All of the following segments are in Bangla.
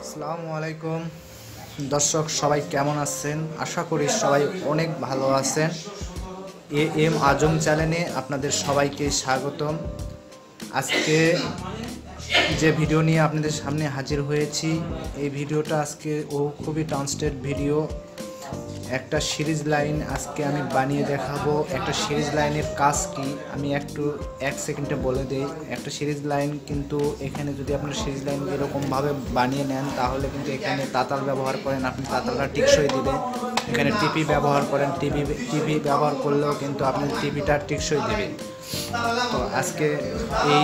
আসসালামু আলাইকুম দর্শক, সবাই কেমন আছেন? আশা করি সবাই অনেক ভালো আছেন। এম আজম চ্যানেলে আপনাদের সবাইকে স্বাগতম। আজকে যে ভিডিও নিয়ে আপনাদের সামনে হাজির হয়েছি, এই ভিডিওটা আজকে খুবই ট্রান্সলেট ভিডিও। একটা সিরিজ লাইন আজকে আমি বানিয়ে দেখাবো। একটা সিরিজ লাইনের কাজ কি আমি এক সেকেন্ডে বলে দিই। একটা সিরিজ লাইন কিন্তু এখানে যদি আপনার সিরিজ লাইন এরকমভাবে বানিয়ে নেন, তাহলে কিন্তু এখানে তাতাল ব্যবহার করেন, আপনি তাতালটা টিকসই দিবে। এখানে টিপি ব্যবহার করেন, টিভি ব্যবহার করলেও কিন্তু আপনি টিভিটা টিকসই দেবে। তো আজকে এই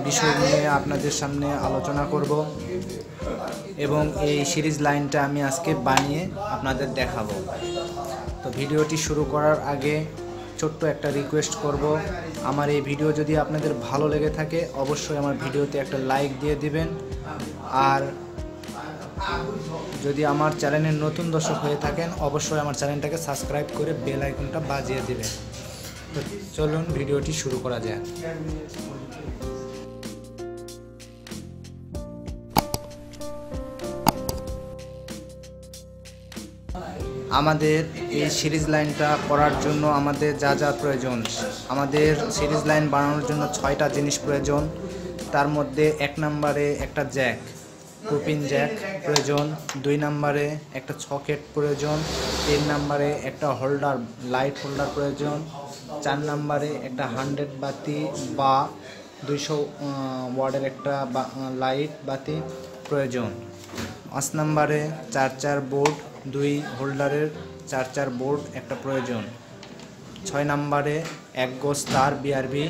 বিষয় নিয়ে আপনাদের সামনে আলোচনা করব এবং এই সিরিজ লাইনটা আমি আজকে বানিয়ে আপনাদের দেখাবো। তো ভিডিওটি শুরু করার আগে ছোট্ট একটা রিকোয়েস্ট করব, আমার এই ভিডিও যদি আপনাদের ভালো লেগে থাকে অবশ্যই আমার ভিডিওতে একটা লাইক দিয়ে দিবেন। আর যদি আমার চ্যানেলের নতুন দর্শক হয়ে থাকেন অবশ্যই আমার চ্যানেলটাকে সাবস্ক্রাইব করে বেল আইকনটা বাজিয়ে দিবেন। তো চলুন ভিডিওটি শুরু করা যাক। আমাদের এই সিরিজ লাইনটা করার জন্য আমাদের যা যা প্রয়োজন, আমাদের সিরিজ লাইন বানানোর জন্য 6টা জিনিস প্রয়োজন। তার মধ্যে 1 নম্বরে একটা জ্যাক, 2 পিন জ্যাক প্রয়োজন। 2 নম্বরে একটা সকেট প্রয়োজন। 3 নম্বরে একটা হোল্ডার, লাইট হোল্ডার প্রয়োজন। 4 নম্বরে একটা 100 বাতি বা 200 ওয়াটের একটা লাইট বাতি প্রয়োজন। 5 নম্বরে 4 বোর্ড, 2 হোল্ডারের 4 বোর্ড একটা প্রয়োজন। 6 নম্বরে 1 গজ তার বিআরবি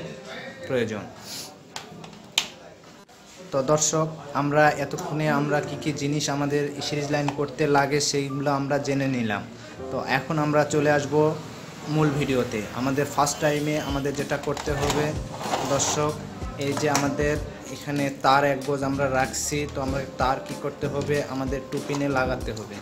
প্রয়োজন। তো দর্শক, আমরা এতক্ষণে আমরা কি জিনিস আমাদের সিরিজ লাইন করতে লাগে সেইগুলো আমরা জেনে নিলাম। তো এখন আমরা চলে আসব মূল ভিডিওতে। আমাদের ফার্স্ট টাইমে আমাদের যেটা করতে হবে দর্শক, এই যে আমাদের এখানে তার 1 গজ আমরা রাখছি, তো আমরা তার কি করতে হবে, আমাদের 2 পিনে লাগাতে হবে।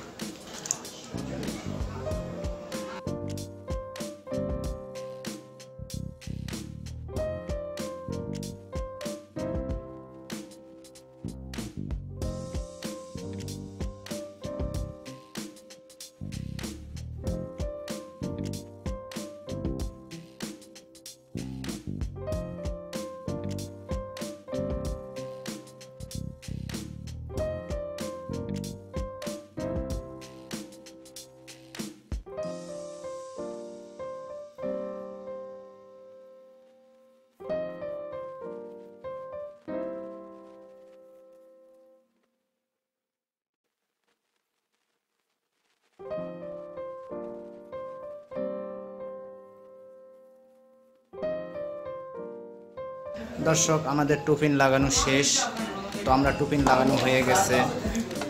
দর্শক, আমাদের 2 পিন লাগানো শেষ। তো আমরা 2 পিন লাগানো হয়ে গেছে।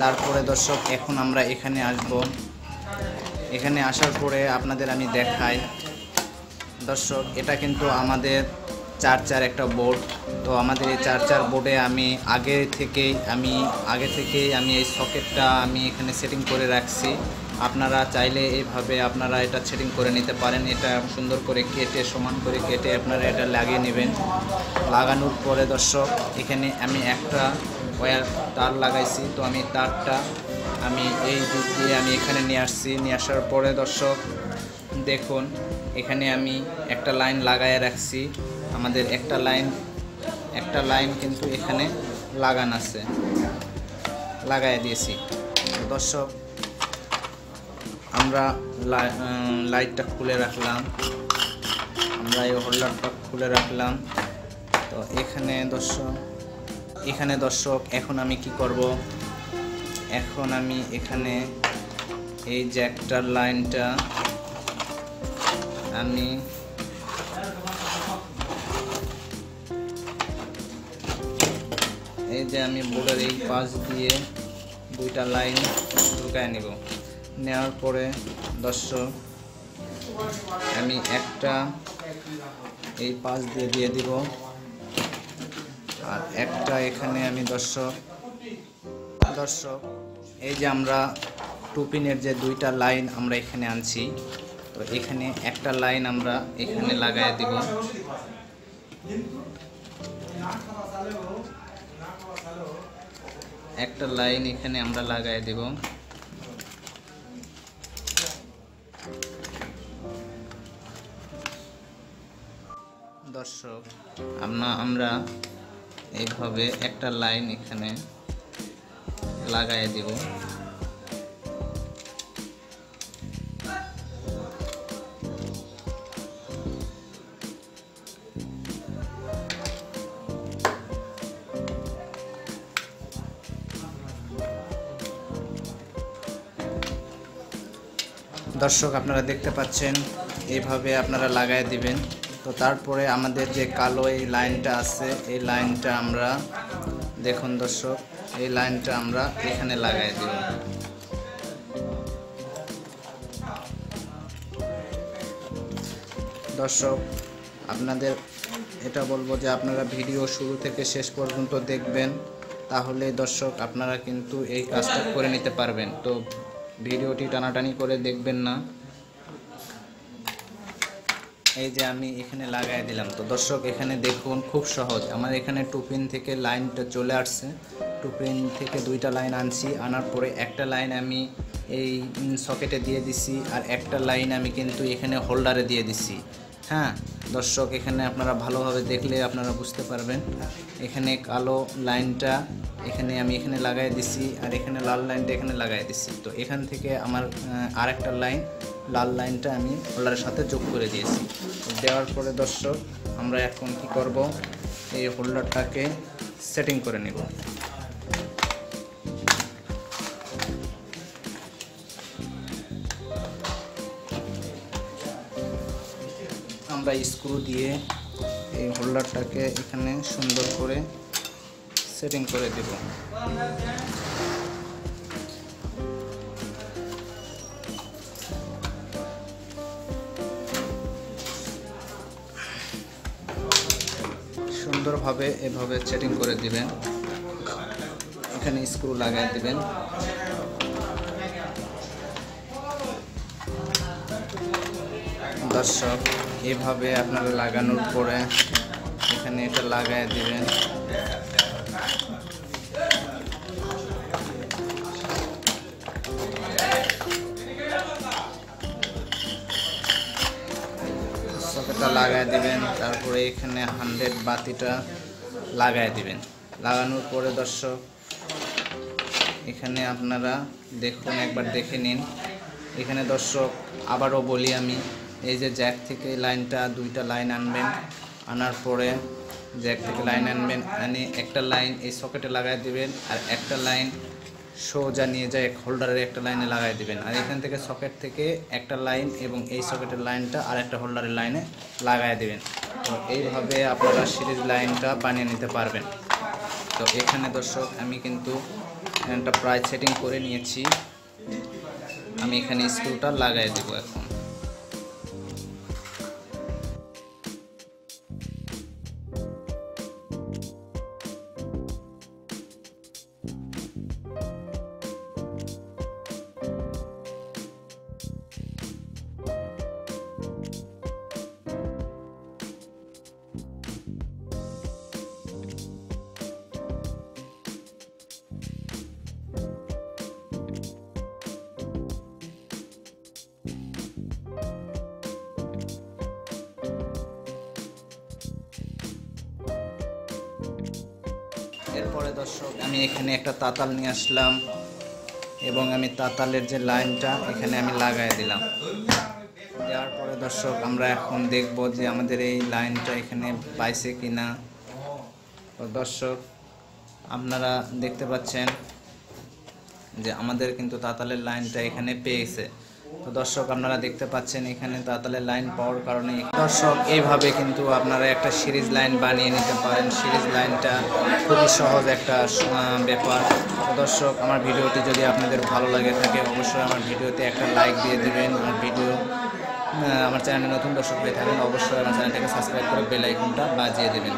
তারপরে দর্শক, এখন আমরা এখানে আসব। এখানে আসার পরে আপনাদের আমি দেখাই। দর্শক, এটা কিন্তু আমাদের 4 একটা বোর্ড। তো আমাদের এই 4 বোর্ডে আমি আগে থেকেই আমি এই সকেটটা আমি এখানে সেটিং করে রাখছি। আপনারা চাইলে এইভাবে আপনারা এটা সেটিং করে নিতে পারেন। এটা সুন্দর করে কেটে, সমান করে কেটে আপনারা এটা লাগিয়ে নেবেন। লাগানোর পরে দর্শক, এখানে আমি একটা ওয়্যার তার লাগাইছি। তো আমি তারটা আমি এই দিক দিয়ে আমি এখানে নিয়ে আসছি। নিয়ে আসার পরে দর্শক দেখুন, এখানে আমি একটা লাইন লাগায় রাখছি। আমাদের একটা লাইন কিন্তু এখানে লাগানো আছে, লাগাই দিয়েছি। দর্শক, আমরা লাইটটা খুলে রাখলাম, আমরা এই হোল্ডারটা খুলে রাখলাম। তো এখানে দর্শক এখন আমি কি করব, এখন আমি এখানে এই জ্যাকটার লাইনটা আমি বোর্ডের এই পাশ দিয়ে 2টা লাইন ঢুকায় নেব। নেওয়ার পরে দর্শক আমি একটা এই পাশ দিয়ে দিব, আর একটা এখানে আমি দর্শক এই যে আমরা 2 পিনের যে 2টা লাইন আমরা এখানে আনছি, তো এখানে একটা লাইন আমরা এখানে লাগাই দিব। একটা লাইন এখানে আমরা লাগাই দেব। দর্শক আমরা এইভাবে একটা লাইন এখানে লাগাই দেব। দর্শক আপনারা দেখতে পাচ্ছেন এইভাবে আপনারা লাগাই দিবেন। তো তারপরে আমাদের যে কালো এই লাইনটা আছে, এই লাইনটা আমরা দেখুন দর্শক, এই লাইনটা আমরা এখানে লাগাই দেব। দর্শক আপনাদের এটা বলবো যে আপনারা ভিডিও শুরু থেকে শেষ পর্যন্ত দেখবেন, তাহলে দর্শক আপনারা কিন্তু এই কাজটা করে নিতে পারবেন। তো ভিডিওটি টানাটানি করে দেখবেন না। এই যে আমি এখানে লাগাই দিলাম। তো দর্শক এখানে দেখুন খুব সহজ, আমার এখানে 2 পিন থেকে লাইনটা চলে আসছে। 2 পিন থেকে 2টা লাইন আনছি, আনার পরে একটা লাইন আমি এই সকেটে দিয়ে দিছি, আর একটা লাইন আমি কিন্তু এখানে হোল্ডারে দিয়ে দিছি। হ্যাঁ দর্শক, এখানে আপনারা ভালোভাবে দেখলে আপনারা বুঝতে পারবেন। এখানে কালো লাইনটা আমি এখানে লাগাই দিছি, আর এখানে লাল লাইনটা এখানে লাগাই দিছি। তো এখান থেকে আমার আরেকটা লাইন, লাল লাইনটা আমি হোল্ডারের সাথে যোগ করে দিয়েছি। দেওয়ার পরে দর্শক আমরা এখন কি করব, এই হোল্ডারটাকে সেটিং করে নেব। আমরা স্ক্রু দিয়ে এই হোল্ডারটাকে এখানে সুন্দর করে সেটিং করে দেব। সুন্দরভাবে এভাবে সেটিং করে দিবেন, এখানে স্ক্রু লাগাই দিবেন। দর্শক এভাবে আপনারা লাগানোর পরে এখানে এটা লাগাই দিবেন। সকেটটা লাগাই দিবেন, তারপরে এখানে 100 বাতিটা লাগাই দিবেন। লাগানোর পরে দর্শক এখানে আপনারা দেখুন, একবার দেখে নিন। এখানে দর্শক আবারও বলি আমি, এই যে জ্যাক থেকে লাইনটা 2টা লাইন আনবেন, আনার পরে জ্যাক থেকে লাইন আনবেন, আনি একটা লাইন এই সকেটে লাগাই দিবেন, আর একটা লাইন সোজা নিয়ে যায় হোল্ডারের একটা লাইনে লাগাই দিবেন। আর এখান থেকে সকেট থেকে একটা লাইন এবং এই সকেটের লাইনটা আর একটা হোল্ডারের লাইনে লাগাই দিবেন। তো এইভাবে আপনারা সিরিজ লাইনটা বানিয়ে নিতে পারবেন। তো এখানে দর্শক আমি কিন্তু একটা প্রায় সেটিং করে নিয়েছি, আমি এখানে স্ক্রুটা লাগাই দেব এখন। এরপরে দর্শক আমি এখানে একটা তাতাল নিয়ে আসলাম এবং আমি তাতালের যে লাইনটা এখানে আমি লাগাই দিলাম। দেওয়ার পরে দর্শক আমরা এখন দেখব যে আমাদের এই লাইনটা এখানে পাইছে কিনা। তো দর্শক আপনারা দেখতে পাচ্ছেন যে আমাদের কিন্তু তাতালের লাইনটা এখানে পেয়েছে। তো দর্শক আপনারা দেখতে পাচ্ছেন এখানে তাতালের লাইন পাওয়ার কারণে দর্শক এইভাবে কিন্তু আপনারা একটা সিরিজ লাইন বানিয়ে নিতে পারেন। সিরিজ লাইনটা খুবই সহজ একটা ব্যাপার। তো দর্শক আমার ভিডিওটি যদি আপনাদের ভালো লাগে থাকে অবশ্যই আমার ভিডিওতে একটা লাইক দিয়ে দিবেন। আর আমার চ্যানেলে নতুন দর্শক হয়ে থাকেন অবশ্যই আমার চ্যানেলটাকে সাবস্ক্রাইব করে বেল আইকনটা বাজিয়ে দেবেন।